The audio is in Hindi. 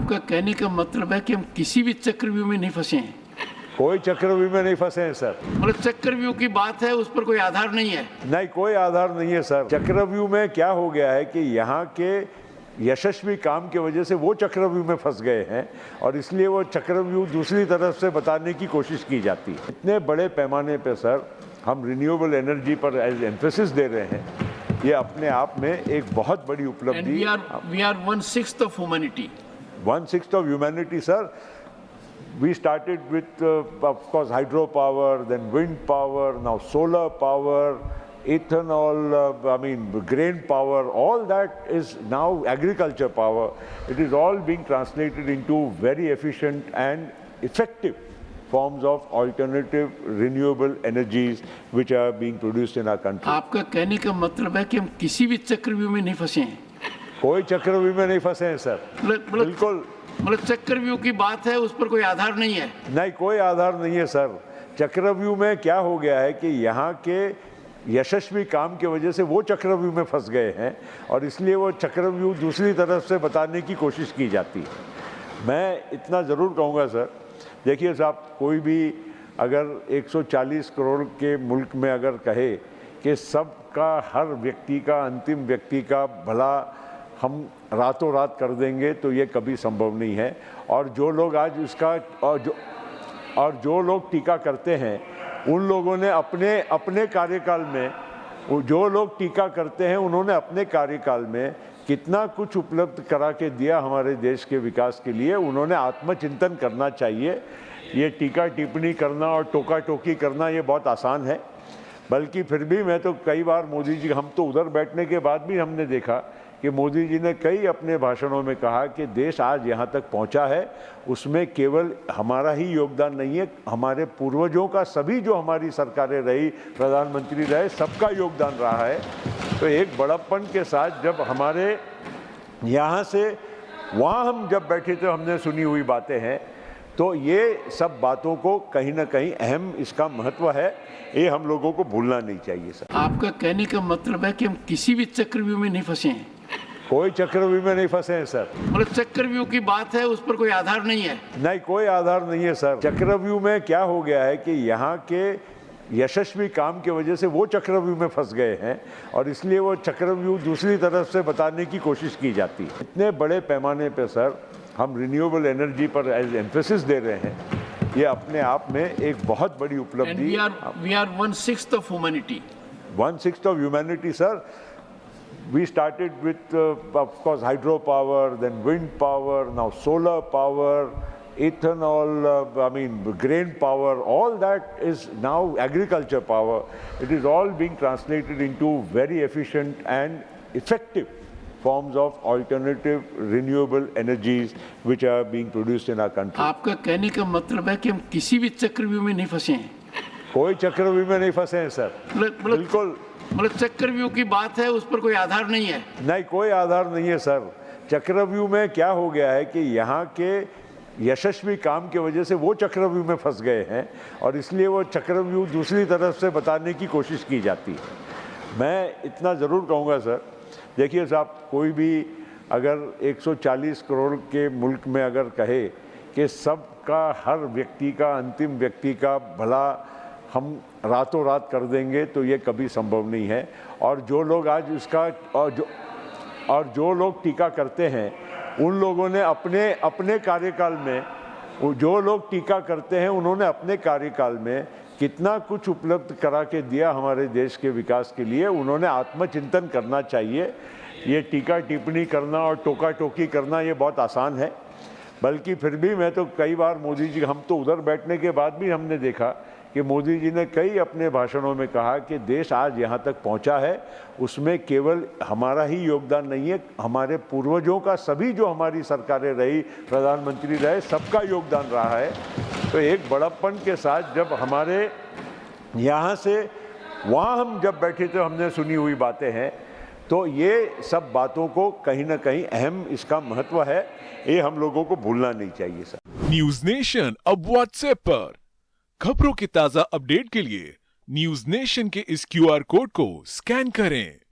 आपका कहने का मतलब है कि हम किसी भी चक्रव्यूह में नहीं फंसे हैं? कोई चक्रव्यूह में नहीं फंसे हैं सर। मतलब चक्रव्यूह की बात है, उस पर कोई आधार नहीं है? नहीं, कोई आधार नहीं है सर। चक्रव्यूह में क्या हो गया है कि यहाँ के यशस्वी काम की वजह से वो चक्रव्यूह में फंस गए हैं और इसलिए वो चक्रव्यूह दूसरी तरफ से बताने की कोशिश की जाती है। इतने बड़े पैमाने पर सर हम रिन्यूएबल एनर्जी पर एम्फेसिस दे रहे हैं, ये अपने आप में एक बहुत बड़ी उपलब्धि। We are 1/6 of humanity. 1/6 of humanity, sir. We started with, of course, hydropower, then wind power, now solar power, ethanol, grain power. All that is now agriculture power. It is all being translated into very efficient and effective forms of alternative renewable energies which are being produced in our country. आपका कहने का मतलब है कि हम किसी भी चक्रव्यूह में नहीं फंसे हैं? कोई चक्रव्यूह में नहीं फंसे हैं सर। बिल्कुल। मतलब चक्रव्यूह की बात है, उस पर कोई आधार नहीं है? नहीं, कोई आधार नहीं है सर। चक्रव्यूह में क्या हो गया है कि यहाँ के यशस्वी काम की वजह से वो चक्रव्यूह में फंस गए हैं और इसलिए वो चक्रव्यूह दूसरी तरफ से बताने की कोशिश की जाती है। मैं इतना ज़रूर कहूँगा सर, देखिए साहब, कोई भी अगर 140 करोड़ के मुल्क में अगर कहे कि सबका, हर व्यक्ति का, अंतिम व्यक्ति का भला हम रातों रात कर देंगे तो ये कभी संभव नहीं है। और जो लोग आज इसका और जो लोग टीका करते हैं उन लोगों ने अपने कार्यकाल में, जो लोग टीका करते हैं उन्होंने अपने कार्यकाल में कितना कुछ उपलब्ध करा के दिया हमारे देश के विकास के लिए। उन्होंने आत्मचिंतन करना चाहिए। ये टीका टिप्पणी करना और टोका टोकी करना ये बहुत आसान है, बल्कि फिर भी मैं तो कई बार मोदी जी, हम तो उधर बैठने के बाद भी हमने देखा कि मोदी जी ने कई अपने भाषणों में कहा कि देश आज यहाँ तक पहुँचा है उसमें केवल हमारा ही योगदान नहीं है, हमारे पूर्वजों का, सभी जो हमारी सरकारें रही, प्रधानमंत्री रहे, सबका योगदान रहा है। तो एक बड़प्पन के साथ जब हमारे यहाँ से वहाँ हम जब बैठे थे, हमने सुनी हुई बातें हैं, तो ये सब बातों को कहीं ना कहीं अहम इसका महत्व है, ये हम लोगों को भूलना नहीं चाहिए सर। आपका कहने का मतलब है कि हम किसी भी चक्रव्यूह में नहीं फंसे हैं? कोई चक्रव्यूह में नहीं फंसे हैं सर। मतलब चक्रव्यूह की बात है, उस पर कोई आधार नहीं है? नहीं, कोई आधार नहीं है सर। चक्रव्यूह में क्या हो गया है कि यहाँ के यशस्वी काम की वजह से वो चक्रव्यूह में फंस गए हैं और इसलिए वो चक्रव्यूह दूसरी तरफ से बताने की कोशिश की जाती है। इतने बड़े पैमाने पर सर हम रिन्यूएबल एनर्जी पर एम्फेसिस दे रहे हैं, ये अपने आप में एक बहुत बड़ी उपलब्धि। We are 1/6 of humanity. 1/6 of humanity, sir. We started with, of course, hydropower, then wind power, now solar power, ethanol, grain power. All that is now agriculture power. It is all being translated into very efficient and effective forms of alternative renewable energies which are being produced in our country. आपका कहने का मतलब है कि हम किसी भी चक्रव्यूह में नहीं फंसे हैं? कोई चक्रव्यूह में नहीं फंसे हैं सर। बिल्कुल। मतलब चक्रव्यूह की बात है, उस पर कोई आधार नहीं है? नहीं, कोई आधार नहीं है सर। चक्रव्यूह में क्या हो गया है कि यहाँ के यशस्वी काम की वजह से वो चक्रव्यूह में फंस गए हैं और इसलिए वो चक्रव्यूह दूसरी तरफ से बताने की कोशिश की जाती है। मैं इतना ज़रूर कहूँगा सर, देखिए साहब, कोई भी अगर 140 करोड़ के मुल्क में अगर कहे कि सबका, हर व्यक्ति का, अंतिम व्यक्ति का भला हम रातों रात कर देंगे तो ये कभी संभव नहीं है। और जो लोग आज इसका और जो लोग टीका करते हैं उन लोगों ने अपने कार्यकाल में, जो लोग टीका करते हैं उन्होंने अपने कार्यकाल में कितना कुछ उपलब्ध करा के दिया हमारे देश के विकास के लिए। उन्होंने आत्मचिंतन करना चाहिए। ये टीका टिप्पणी करना और टोका टोकी करना ये बहुत आसान है, बल्कि फिर भी मैं तो कई बार मोदी जी, हम तो उधर बैठने के बाद भी हमने देखा कि मोदी जी ने कई अपने भाषणों में कहा कि देश आज यहाँ तक पहुँचा है उसमें केवल हमारा ही योगदान नहीं है, हमारे पूर्वजों का, सभी जो हमारी सरकारें रही, प्रधानमंत्री रहे, सबका योगदान रहा है। तो एक बड़प्पन के साथ जब हमारे यहाँ से वहाँ हम जब बैठे थे, हमने सुनी हुई बातें हैं, तो ये सब बातों को कहीं ना कहीं अहम इसका महत्व है, ये हम लोगों को भूलना नहीं चाहिए सर। न्यूज नेशन अब व्हाट्सएप पर खबरों के ताजा अपडेट के लिए न्यूज नेशन के इस QR कोड को स्कैन करें।